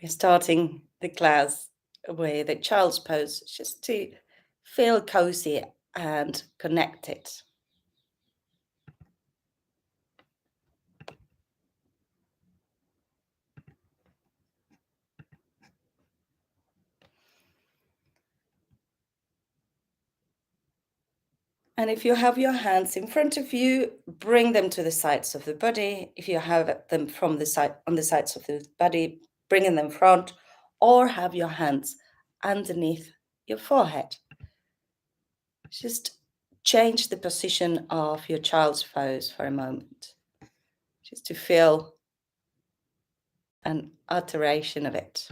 We're starting the class with a child's pose just to feel cozy and connected. And if you have your hands in front of you, bring them to the sides of the body. If you have them from the side on the sides of the body, bring them front, or have your hands underneath your forehead. Just change the position of your child's pose for a moment, just to feel an alteration of it.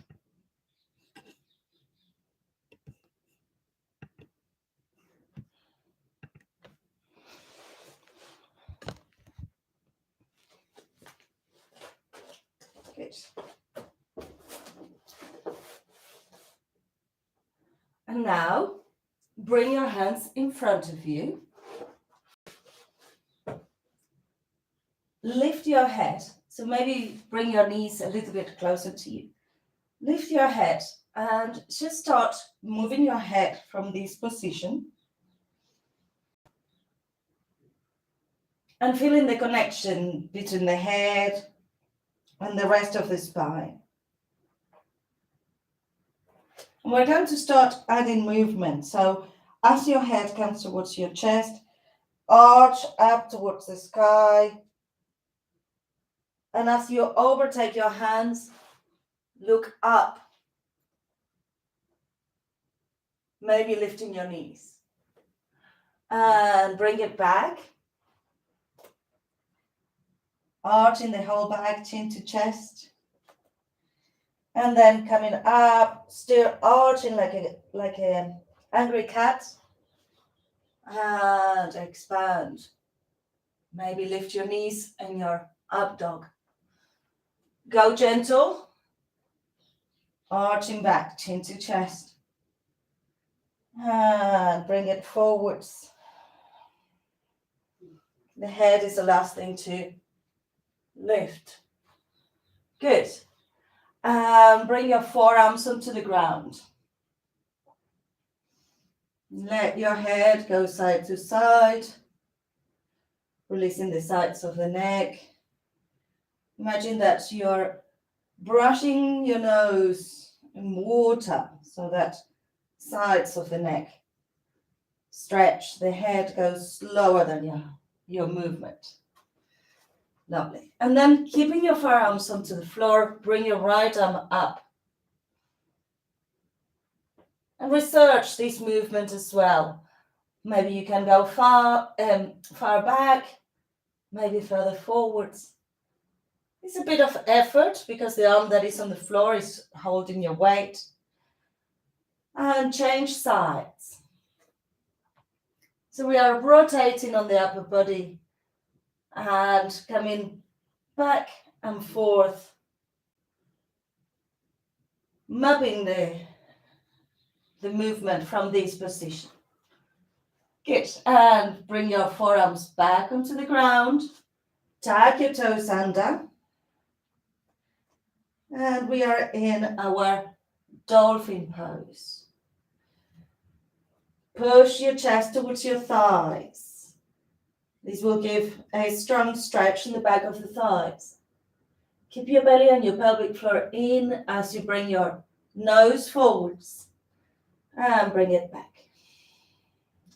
Good. And now, bring your hands in front of you. Lift your head. So maybe bring your knees a little bit closer to you. Lift your head and just start moving your head from this position. And feeling the connection between the head and the rest of the spine. And we're going to start adding movement. So as your head comes towards your chest, arch up towards the sky. And as you overtake your hands, look up. Maybe lifting your knees. And bring it back. Arching the whole back, chin to chest. And then coming up, still arching like a angry cat. And expand. Maybe lift your knees and your up dog. Go gentle. Arching back, chin to chest. And bring it forwards. The head is the last thing to lift. Good. Bring your forearms onto the ground. Let your head go side to side. Releasing the sides of the neck. Imagine that you're brushing your nose in water so that sides of the neck stretch. The head goes slower than your movement. Lovely. And then keeping your forearms onto the floor, bring your right arm up. And research this movement as well. Maybe you can go far back, maybe further forwards. It's a bit of effort because the arm that is on the floor is holding your weight. And change sides. So we are rotating on the upper body and coming back and forth, mapping the movement from this position. Good. And bring your forearms back onto the ground. Tuck your toes under. And we are in our dolphin pose. Push your chest towards your thighs. This will give a strong stretch in the back of the thighs. Keep your belly and your pelvic floor in as you bring your nose forwards and bring it back.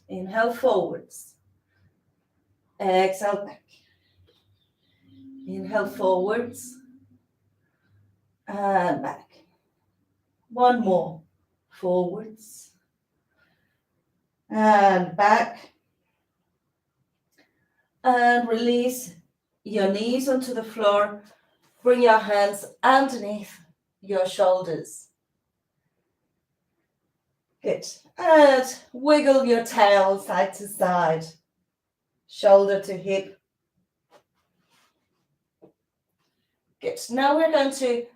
Inhale forwards. Exhale back. Inhale forwards and back. One more. Forwards and back. And release your knees onto the floor. Bring your hands underneath your shoulders. Good. And wiggle your tail side to side. Shoulder to hip. Good. Now we're going to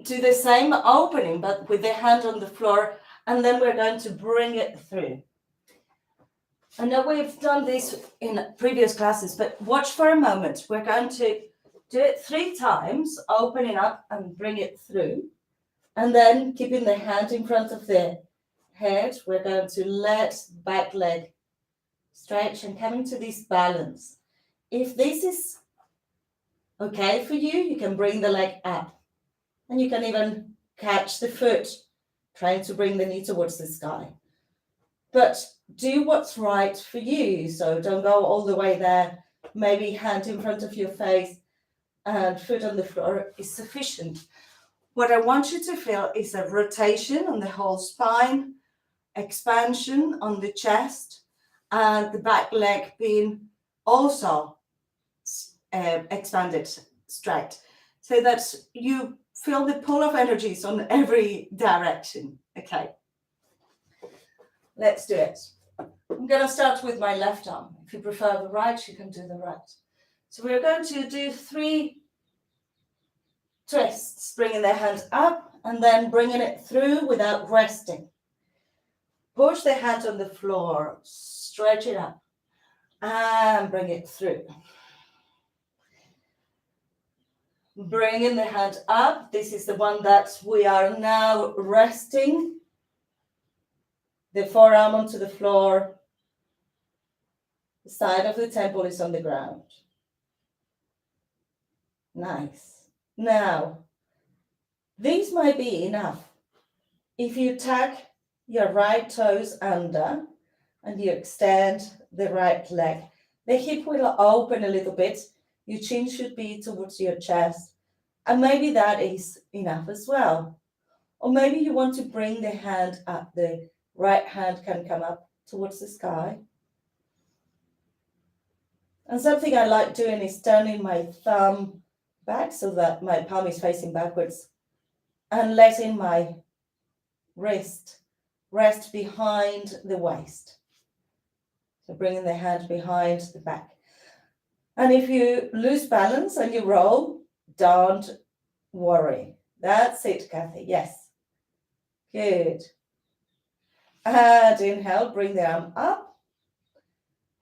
do the same opening, but with the hand on the floor. And then we're going to bring it through. I know we've done this in previous classes, but watch for a moment. We're going to do it 3 times, opening up and bring it through. And then keeping the hand in front of the head, we're going to let back leg stretch and come into this balance. If this is okay for you, you can bring the leg up and you can even catch the foot, trying to bring the knee towards the sky. But do what's right for you. So don't go all the way there. Maybe hand in front of your face and foot on the floor is sufficient. What I want you to feel is a rotation on the whole spine, expansion on the chest, and the back leg being also expanded straight, so that you feel the pull of energies on every direction. Okay, let's do it. I'm going to start with my left arm. If you prefer the right, you can do the right. So we're going to do 3 twists, bringing the hands up and then bringing it through without resting. Push the hand on the floor, stretch it up, and bring it through. Bringing the hand up. This is the one that we are now resting. The forearm onto the floor. The side of the temple is on the ground. Nice. Now, these might be enough. If you tuck your right toes under and you extend the right leg, the hip will open a little bit. Your chin should be towards your chest. And maybe that is enough as well. Or maybe you want to bring the hand up. The right hand can come up towards the sky. And something I like doing is turning my thumb back so that my palm is facing backwards and letting my wrist rest behind the waist. So bringing the hand behind the back. And if you lose balance and you roll, don't worry. That's it, Kathy. Yes. Good. And inhale, bring the arm up.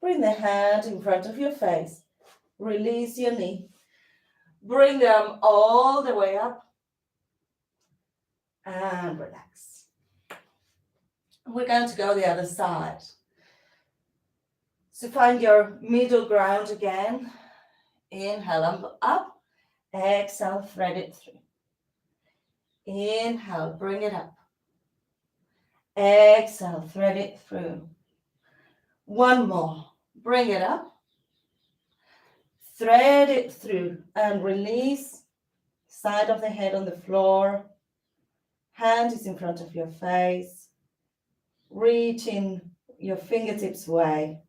Bring the hand in front of your face. Release your knee. Bring the arm all the way up. And relax. We're going to go the other side. So find your middle ground again. Inhale, up. Exhale, thread it through. Inhale, bring it up. Exhale, thread it through. One more. Bring it up. Thread it through and release. Side of the head on the floor. Hand is in front of your face. Reaching your fingertips away.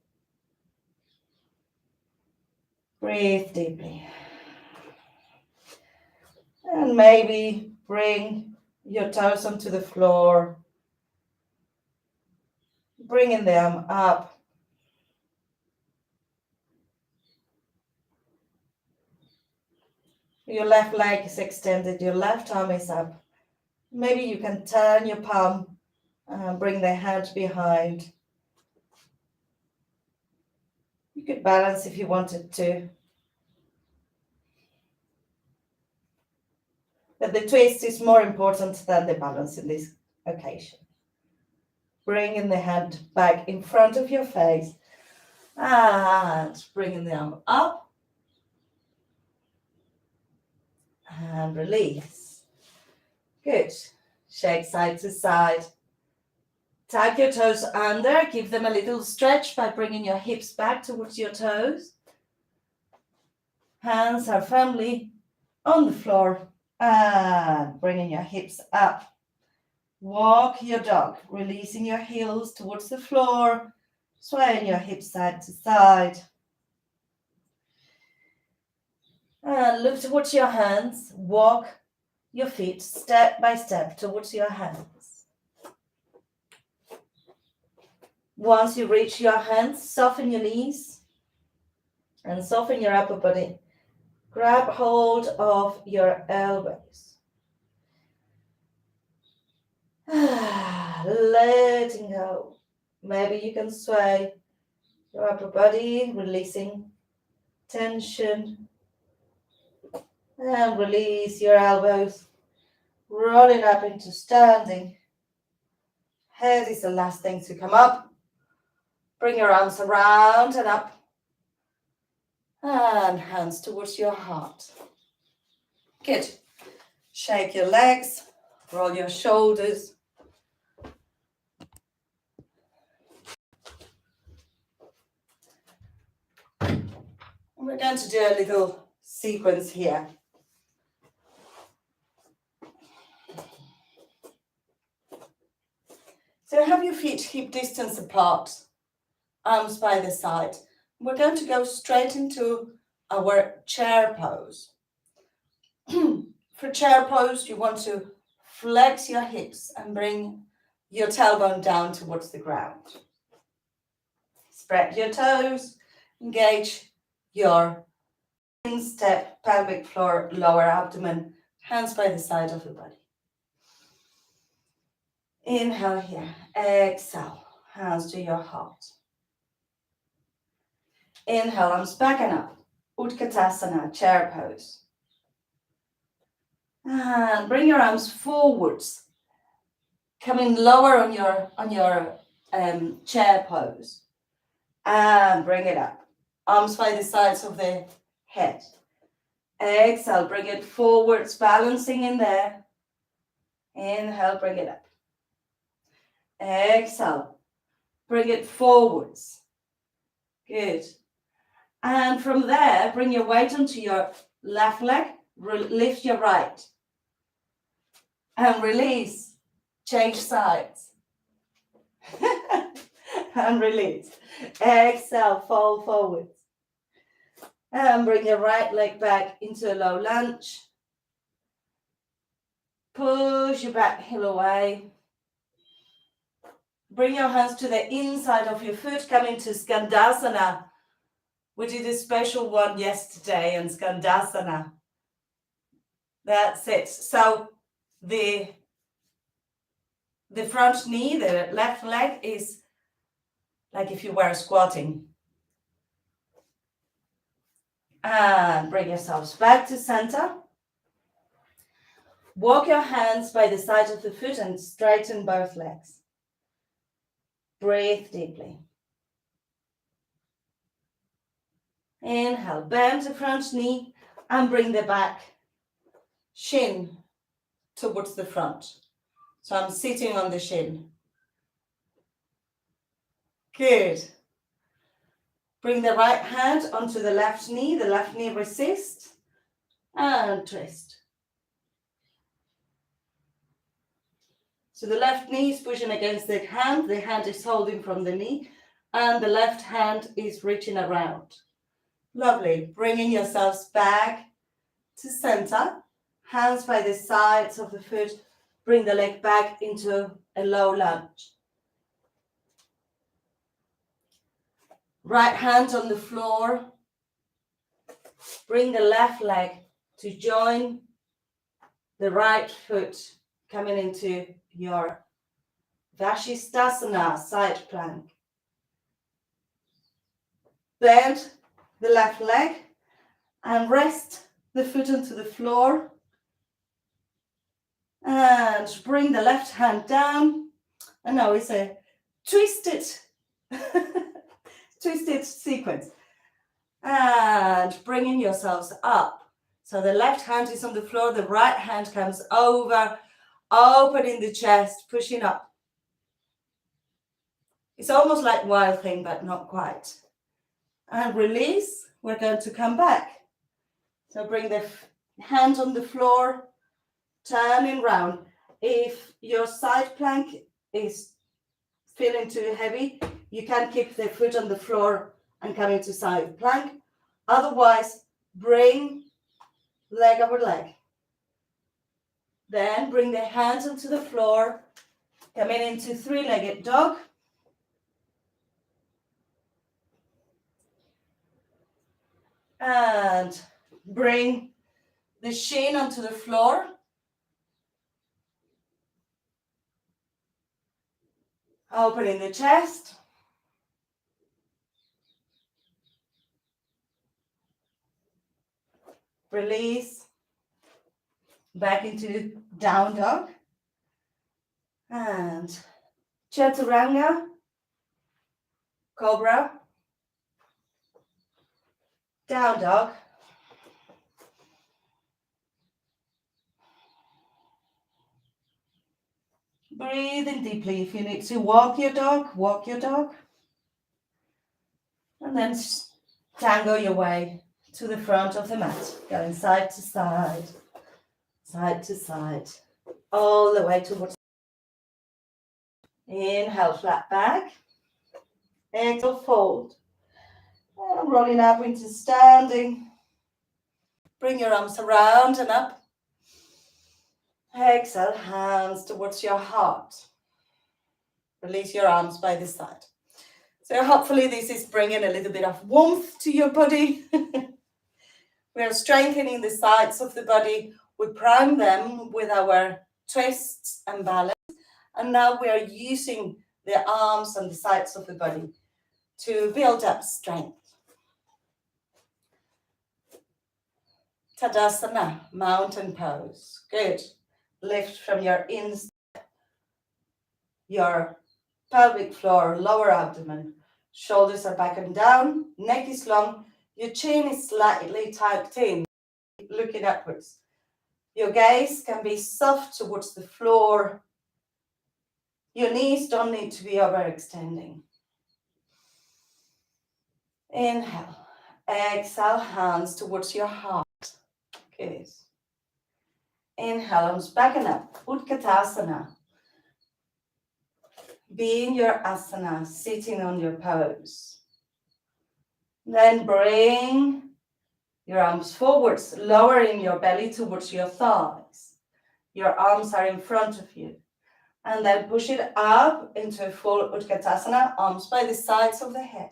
Breathe deeply. And maybe bring your toes onto the floor. Bringing them up. Your left leg is extended. Your left arm is up. Maybe you can turn your palm and bring the hand behind. You could balance if you wanted to. But the twist is more important than the balance in this occasion. Bringing the hand back in front of your face and bringing the arm up and release. Good. Shake side to side. Tuck your toes under. Give them a little stretch by bringing your hips back towards your toes. Hands are firmly on the floor and bringing your hips up. Walk your dog, releasing your heels towards the floor, swaying your hips side to side. And look towards your hands. Walk your feet step by step towards your hands. Once you reach your hands, soften your knees and soften your upper body. Grab hold of your elbows. Letting go. Maybe you can sway your upper body, releasing tension. And release your elbows. Roll it up into standing. Head is the last thing to come up. Bring your arms around and up. And hands towards your heart. Good. Shake your legs. Roll your shoulders. We're going to do a little sequence here. So have your feet hip distance apart, arms by the side. We're going to go straight into our chair pose. For chair pose, you want to flex your hips and bring your tailbone down towards the ground. Spread your toes, engage your instep, pelvic floor, lower abdomen, hands by the side of the body. Inhale here, exhale, hands to your heart. Inhale, arms back and up, Utkatasana, chair pose. And bring your arms forwards, coming lower on your chair pose. And bring it up, arms by the sides of the head. Exhale, bring it forwards, balancing in there. Inhale, bring it up. Exhale, bring it forwards. Good. And from there, bring your weight onto your left leg, lift your right. And release, change sides. And release. Exhale, fall forwards. And bring your right leg back into a low lunge. Push your back heel away. Bring your hands to the inside of your foot, come into Skandasana. We did a special one yesterday in Skandasana. That's it. So the front knee, the left leg is like if you were squatting. And bring yourselves back to center. Walk your hands by the side of the foot and straighten both legs. Breathe deeply. Inhale, bend the front knee and bring the back shin towards the front. So I'm sitting on the shin. Good. Bring the right hand onto the left knee resist and twist. So the left knee is pushing against the hand is holding from the knee, and the left hand is reaching around. Lovely. Bringing yourselves back to center, hands by the sides of the foot, bring the leg back into a low lunge. Right hand on the floor, bring the left leg to join the right foot, coming into your Vashisthasana, side plank. Bend the left leg and rest the foot onto the floor. And bring the left hand down. And now it's a twisted sequence. And bringing yourselves up. So the left hand is on the floor, the right hand comes over, opening the chest, pushing up. It's almost like wild thing, but not quite. And release, we're going to come back. So bring the hand on the floor, turning round. If your side plank is feeling too heavy, you can keep the foot on the floor and come into side plank. Otherwise, bring leg over leg. Then bring the hands onto the floor, coming into three-legged dog. And bring the shin onto the floor. Opening the chest. Release. Back into down dog. And chaturanga, cobra, down dog. Breathe in deeply. If you need to walk your dog, walk your dog. And then tango your way to the front of the mat, going side to side, all the way towards. Inhale, flat back. Exhale, fold. And rolling up into standing. Bring your arms around and up. Exhale, hands towards your heart. Release your arms by the side. So hopefully this is bringing a little bit of warmth to your body. We are strengthening the sides of the body. We prime them with our twists and balance. And now we are using the arms and the sides of the body to build up strength. Tadasana, mountain pose. Good. Lift from your instep, your pelvic floor, lower abdomen. Shoulders are back and down. Neck is long. Your chin is slightly tucked in, looking upwards. Your gaze can be soft towards the floor. Your knees don't need to be overextending. Inhale. Exhale, hands towards your heart. Good. Inhale, arms back and up. Utkatasana. Be in your asana, sitting on your pose. Then bring your arms forwards, lowering your belly towards your thighs. Your arms are in front of you. And then push it up into a full Utkatasana, arms by the sides of the head.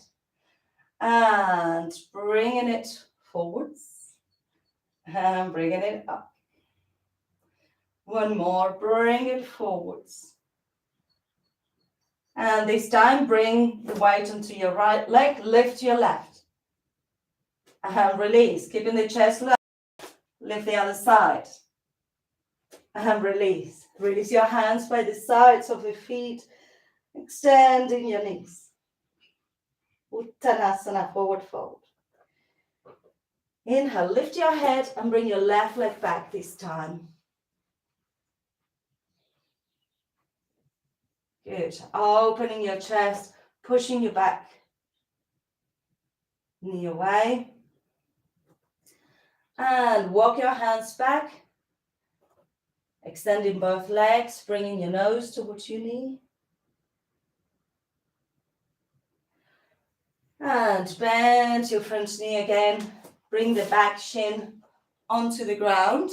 And bringing it forwards. And bringing it up. One more, bring it forwards. And this time, bring the weight onto your right leg, lift your left. And release, keeping the chest low. Lift the other side. And release. Release your hands by the sides of the feet, extending your knees. Uttanasana, forward fold. Inhale, lift your head and bring your left leg back this time. Good. Opening your chest, pushing your back knee away. And walk your hands back. Extending both legs, bringing your nose towards your knee. And bend your front knee again. Bring the back shin onto the ground.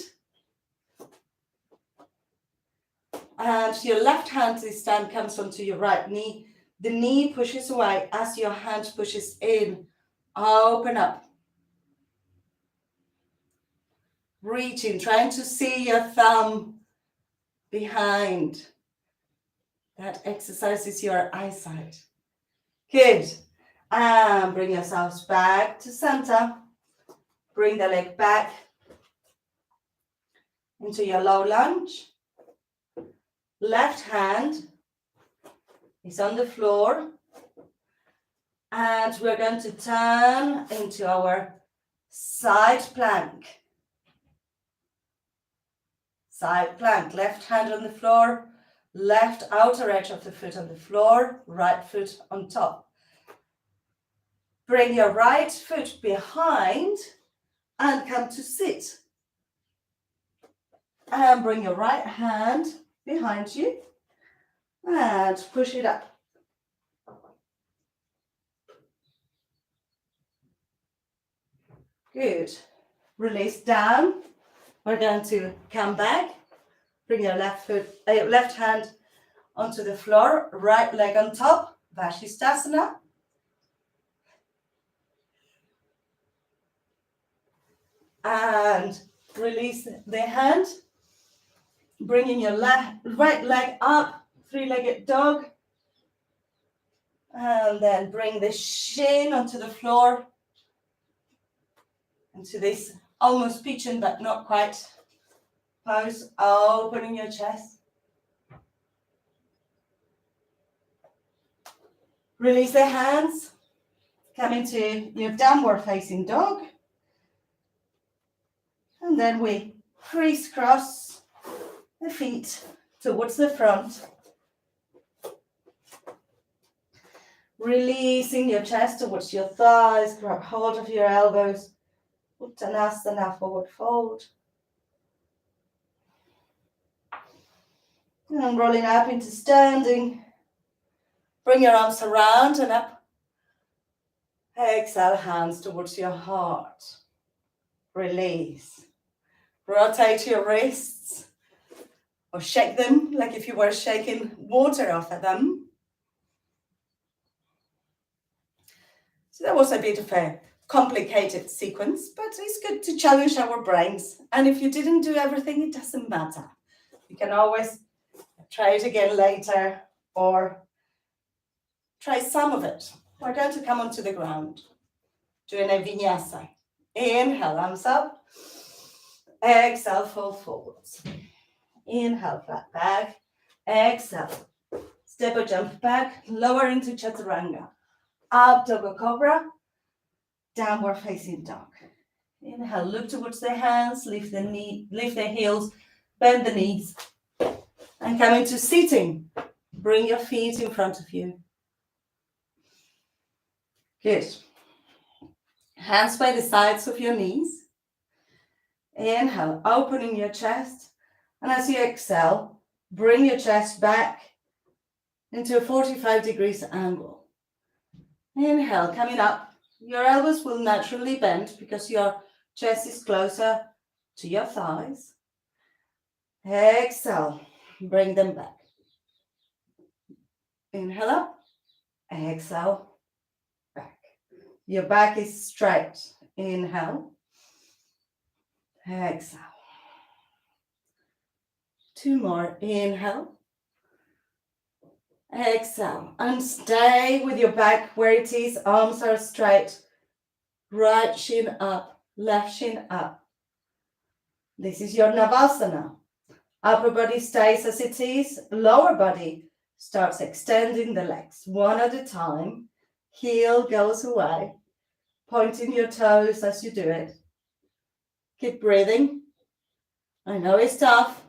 And your left hand this time comes onto your right knee. The knee pushes away as your hand pushes in. Open up. Reaching, trying to see your thumb behind. That exercises your eyesight. Good. And bring yourselves back to center. Bring the leg back into your low lunge. Left hand is on the floor. And we're going to turn into our side plank. Side plank, left hand on the floor, left outer edge of the foot on the floor, right foot on top. Bring your right foot behind and come to sit. And bring your right hand behind you and push it up. Good. Release down. We're going to come back. Bring your left hand onto the floor, right leg on top, Vashisthasana. And release the hand. Bringing your right leg up, three-legged dog. And then bring the shin onto the floor. Into this almost pigeon, but not quite. pose, opening your chest. Release the hands. Come into your downward facing dog. And then we crisscross the feet towards the front. Releasing your chest towards your thighs. Grab hold of your elbows. Uttanasana, forward fold. And rolling up into standing. Bring your arms around and up. Exhale, hands towards your heart. Release. Rotate your wrists or shake them like if you were shaking water off of them. So that was a bit of a complicated sequence, but it's good to challenge our brains. And if you didn't do everything, it doesn't matter. You can always try it again later or try some of it. We're going to come onto the ground, doing a vinyasa. Inhale, arms up. Exhale, fold forwards. Inhale, flat back. Exhale, step or jump back, lower into chaturanga. Up, dog or cobra. Downward facing dog. Inhale, look towards the hands, lift the heels, bend the knees. And come into sitting. Bring your feet in front of you. Good. Hands by the sides of your knees. Inhale, opening your chest. And as you exhale, bring your chest back into a 45 degrees angle. Inhale, coming up. Your elbows will naturally bend because your chest is closer to your thighs. Exhale, bring them back. Inhale up, exhale, back. Your back is straight. Inhale, exhale. Two more. Inhale, exhale. And stay with your back where it is. Arms are straight. Right shin up, left shin up. This is your Navasana. Upper body stays as it is. Lower body starts extending the legs one at a time. Heel goes away. Pointing your toes as you do it. Keep breathing. I know it's tough.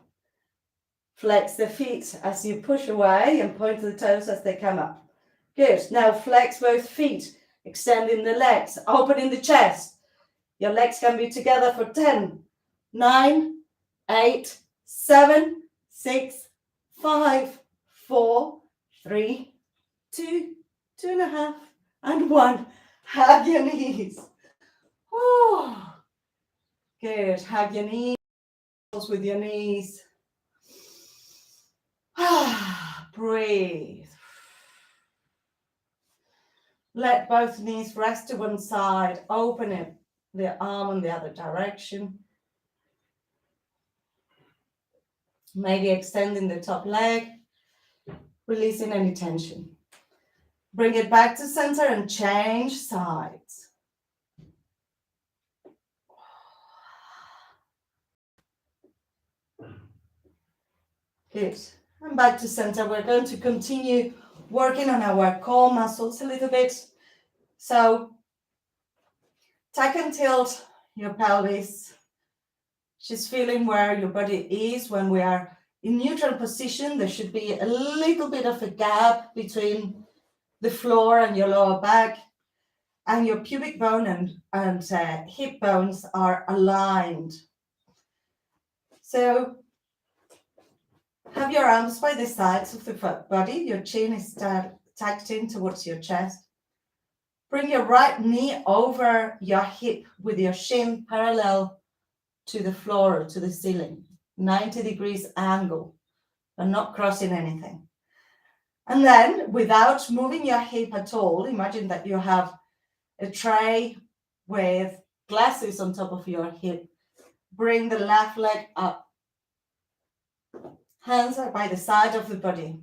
Flex the feet as you push away and point the toes as they come up. Good. Now flex both feet, extending the legs, opening the chest. Your legs can be together for 10, 9, 8, 7, 6, 5, 4, 3, 2, 2.5, and 1. Hug your knees. Oh, good. Hug your knees with your knees. Breathe. Let both knees rest to one side. Open it, the arm in the other direction. Maybe extending the top leg, releasing any tension. Bring it back to center and change sides. Good. And back to center. We're going to continue working on our core muscles a little bit. So tuck and tilt your pelvis. Just feeling where your body is when we are in neutral position. There should be a little bit of a gap between the floor and your lower back, and your pubic bone and hip bones are aligned. So have your arms by the sides of the body. Your chin is tucked in towards your chest. Bring your right knee over your hip with your shin parallel to the floor or to the ceiling. 90 degrees angle, but not crossing anything. And then, without moving your hip at all, imagine that you have a tray with glasses on top of your hip. Bring the left leg up. Hands are by the side of the body.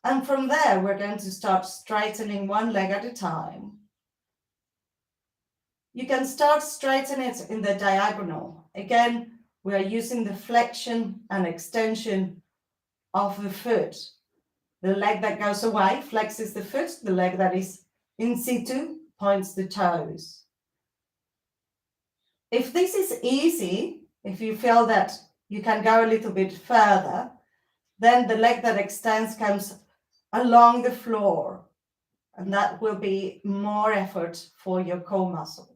And from there, we're going to start straightening one leg at a time. You can start straightening it in the diagonal. Again, we are using the flexion and extension of the foot. The leg that goes away flexes the foot. The leg that is in situ points the toes. If this is easy, if you feel that you can go a little bit further, then the leg that extends comes along the floor, and that will be more effort for your core muscle.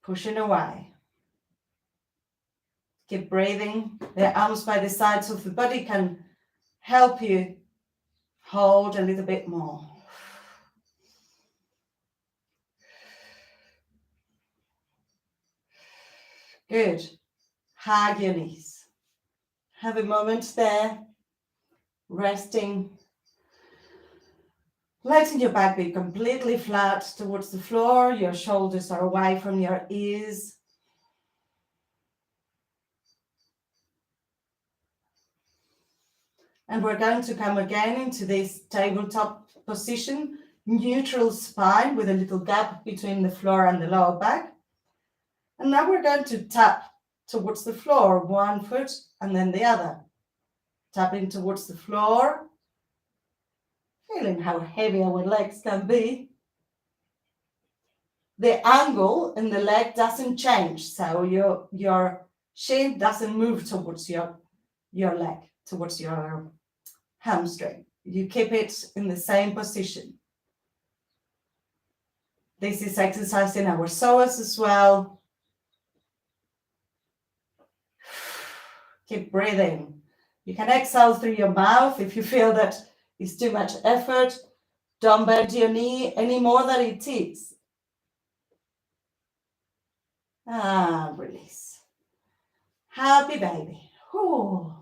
Pushing away. Keep breathing. The arms by the sides of the body can help you hold a little bit more. Good. Hug your knees. Have a moment there, resting. Letting your back be completely flat towards the floor. Your shoulders are away from your ears. And we're going to come again into this tabletop position, neutral spine with a little gap between the floor and the lower back. And now we're going to tap towards the floor, one foot and then the other. Tapping towards the floor, feeling how heavy our legs can be. The angle in the leg doesn't change, so your shin doesn't move towards your leg, towards your hamstring. You keep it in the same position. This is exercising our psoas as well. Keep breathing. You can exhale through your mouth if you feel that it's too much effort. Don't bend your knee any more than it is. And release. Happy baby. Whew.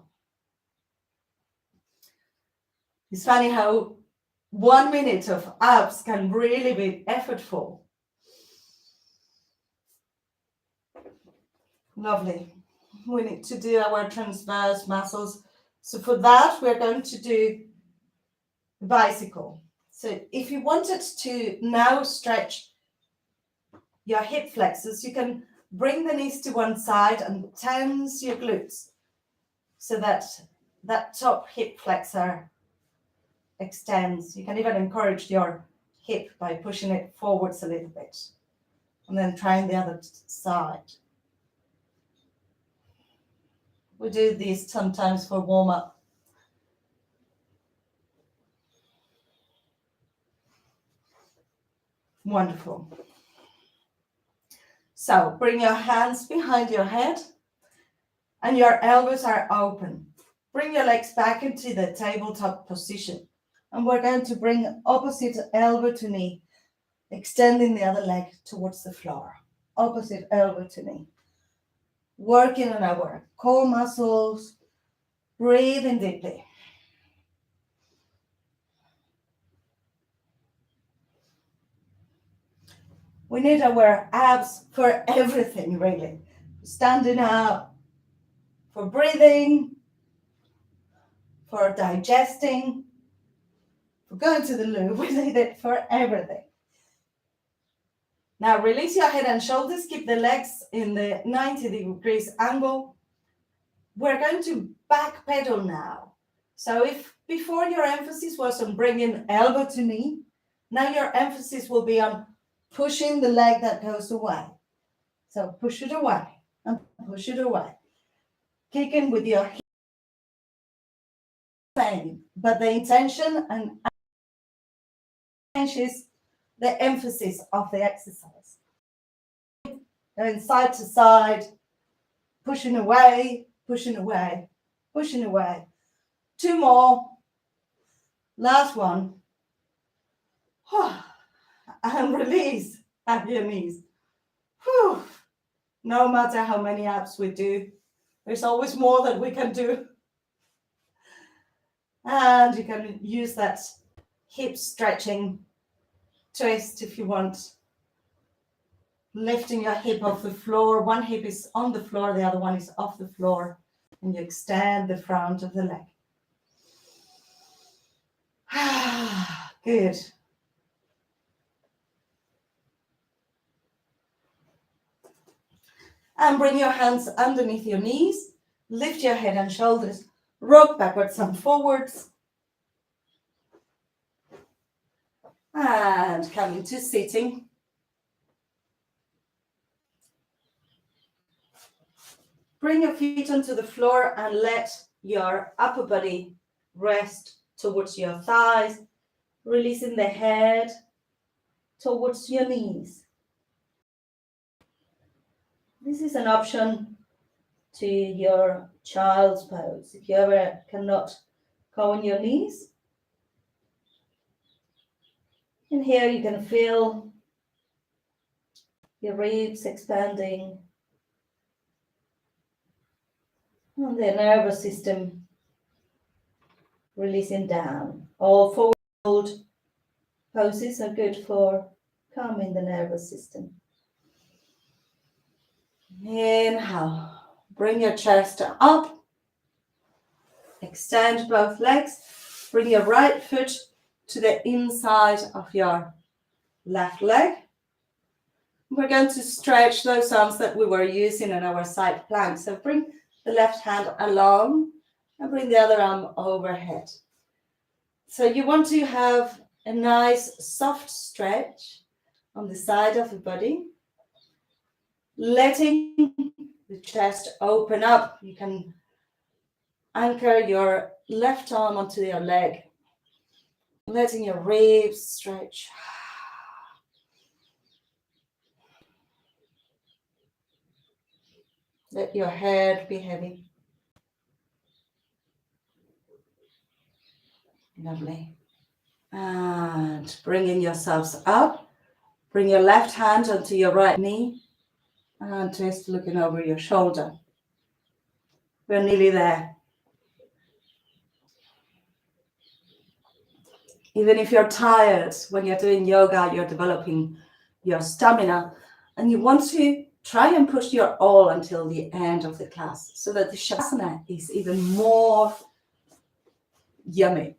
It's funny how 1 minute of abs can really be effortful. Lovely. We need to do our transverse muscles. So for that, we're going to do bicycle. So if you wanted to now stretch your hip flexors, you can bring the knees to one side and tense your glutes so that that top hip flexor extends. You can even encourage your hip by pushing it forwards a little bit and then trying the other side. We do these sometimes for warm up. Wonderful. So bring your hands behind your head and your elbows are open. Bring your legs back into the tabletop position. And we're going to bring opposite elbow to knee, extending the other leg towards the floor. Opposite elbow to knee. Working on our core muscles. Breathing deeply. We need our abs for everything, really. Standing up, for breathing, for digesting, for going to the loo. We need it for everything. Now release your head and shoulders. Keep the legs in the 90 degrees angle. We're going to back pedal now. So if before your emphasis was on bringing elbow to knee, now your emphasis will be on pushing the leg that goes away. So push it away and push it away. Kicking with your heel, but the intention and changes the emphasis of the exercise. Going side to side, pushing away, pushing away, pushing away. 2 more. Last one. And release at your knees. Whew. No matter how many abs we do, there's always more that we can do. And you can use that hip stretching twist if you want. Lifting your hip off the floor. One hip is on the floor, the other one is off the floor. And you extend the front of the leg. Good. And bring your hands underneath your knees. Lift your head and shoulders. Rock backwards and forwards. And come into sitting. Bring your feet onto the floor and let your upper body rest towards your thighs, releasing the head towards your knees. This is an option to your child's pose. If you ever cannot go on your knees, and here you can feel your ribs expanding and the nervous system releasing down. All forward poses are good for calming the nervous system. Inhale. Bring your chest up. Extend both legs. Bring your right foot to the inside of your left leg. We're going to stretch those arms that we were using in our side plank. So bring the left hand along and bring the other arm overhead. So you want to have a nice soft stretch on the side of the body, letting the chest open up. You can anchor your left arm onto your leg, letting your ribs stretch. Let your head be heavy. Lovely. And bringing yourselves up. Bring your left hand onto your right knee and twist looking over your shoulder. We're nearly there. Even if you're tired when you're doing yoga, you're developing your stamina, and you want to try and push your all until the end of the class so that the shavasana is even more yummy.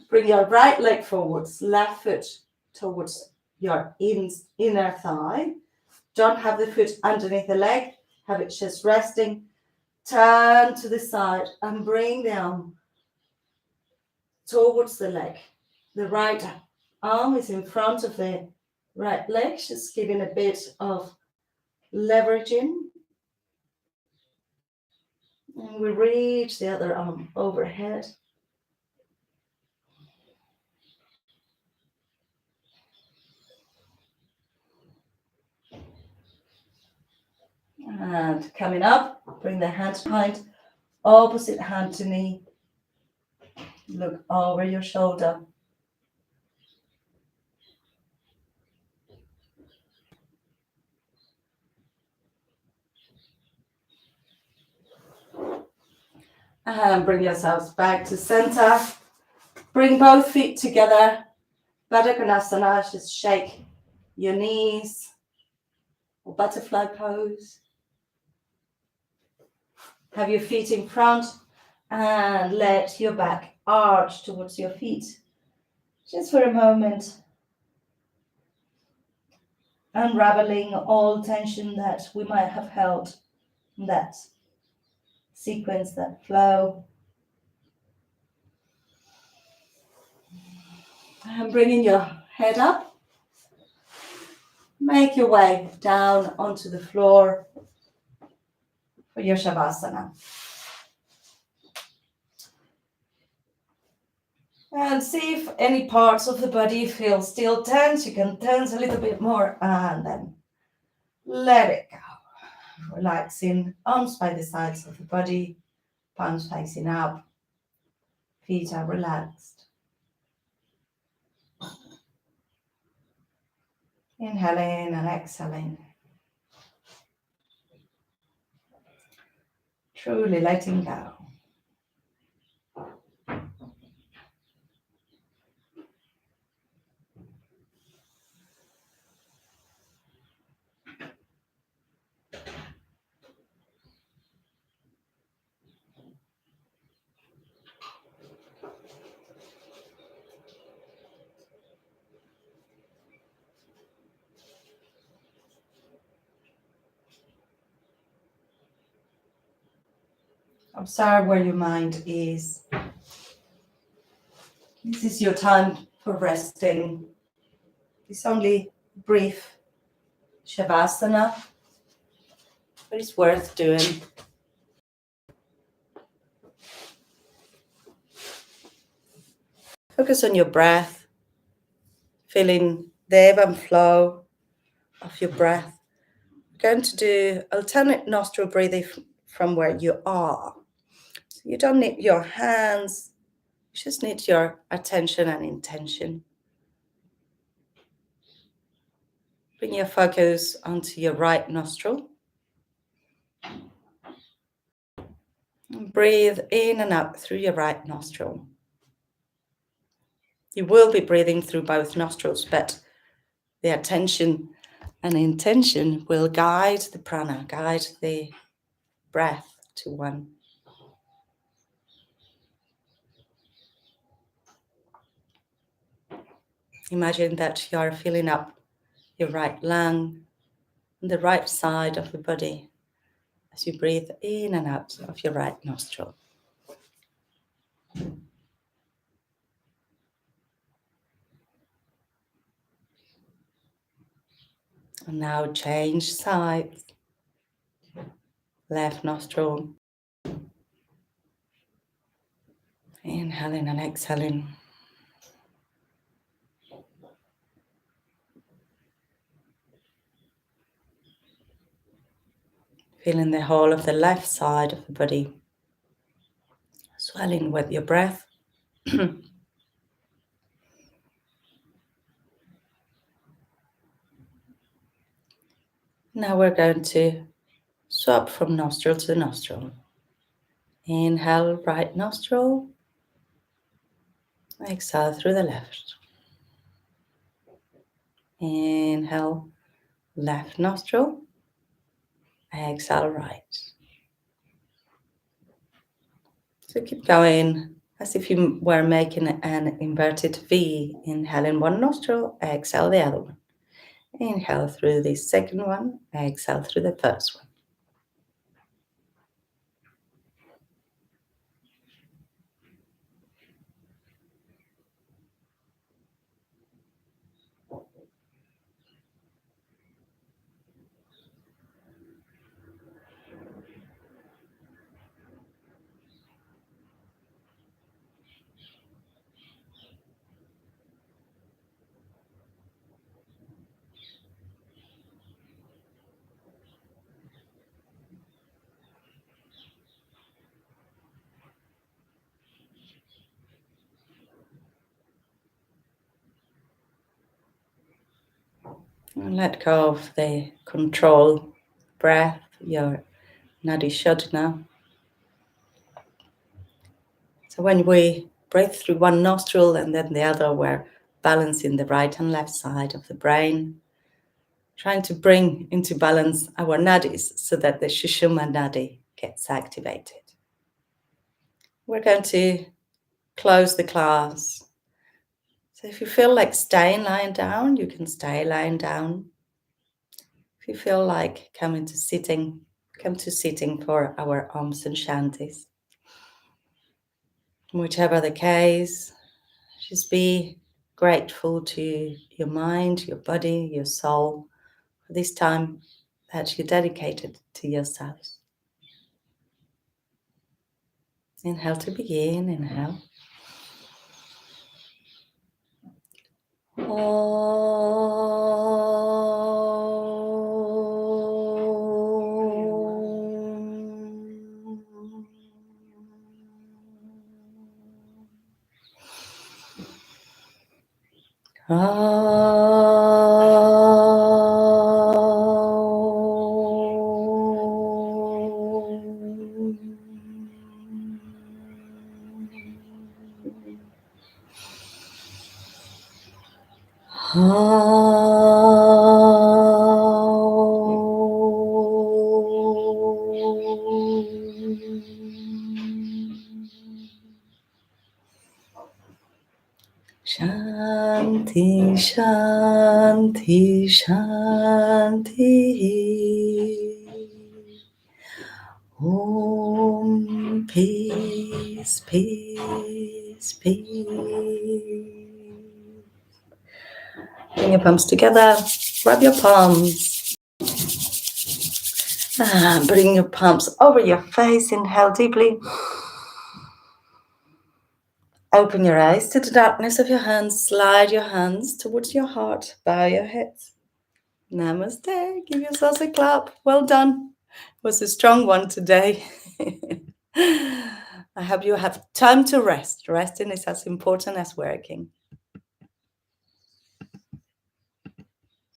Bring your right leg forwards, left foot towards your inner thigh. Don't have the foot underneath the leg, have it just resting. Turn to the side and bring the arm towards the leg. The right arm is in front of the right leg, just giving a bit of leveraging. And we reach the other arm overhead. And coming up, bring the hand behind, opposite hand to knee. Look over your shoulder. And bring yourselves back to center. Bring both feet together. Baddha Konasana, just shake your knees. Or butterfly pose. Have your feet in front and let your back arch towards your feet. Just for a moment. Unraveling all tension that we might have held in that sequence, that flow. And bringing your head up. Make your way down onto the floor for your Shavasana. And see if any parts of the body feel still tense. You can tense a little bit more and then let it go. Relaxing, arms by the sides of the body, palms facing up, feet are relaxed. Inhaling and exhaling. Truly letting go. Observe where your mind is. This is your time for resting. It's only brief Shavasana, but it's worth doing. Focus on your breath, feeling the ebb and flow of your breath. We're going to do alternate nostril breathing from where you are. So you don't need your hands, you just need your attention and intention. Bring your focus onto your right nostril. And breathe in and out through your right nostril. You will be breathing through both nostrils, but the attention and intention will guide the prana, guide the breath to one. Imagine that you are filling up your right lung on the right side of the body as you breathe in and out of your right nostril. And now change sides. Left nostril. Inhaling and exhaling. Feeling the whole of the left side of the body swelling with your breath. Now we're going to swap from nostril to nostril. Inhale, right nostril. Exhale through the left. Inhale, left nostril. Exhale, right. So keep going as if you were making an inverted V. Inhale in one nostril, exhale the other one. Inhale through the second one, exhale through the first one. And let go of the control breath, your nadi shodhana. So when we breathe through one nostril and then the other, we're balancing the right and left side of the brain, trying to bring into balance our nadis so that the Sushumna nadi gets activated. We're going to close the class. So if you feel like staying lying down, you can stay lying down. If you feel like coming to sitting, come to sitting for our Oms and Shantis. Whichever the case, just be grateful to your mind, your body, your soul for this time that you dedicated to yourself. Inhale to begin, inhale. Shanti, Shanti, Shanti. Om Peace, peace, peace. Bring your palms together. Rub your palms. Bring your palms over your face. Inhale deeply. Open your eyes to the darkness of your hands. Slide your hands towards your heart. Bow your heads. Namaste. Give yourselves a clap. Well done. It was a strong one today. I hope you have time to rest. Resting is as important as working.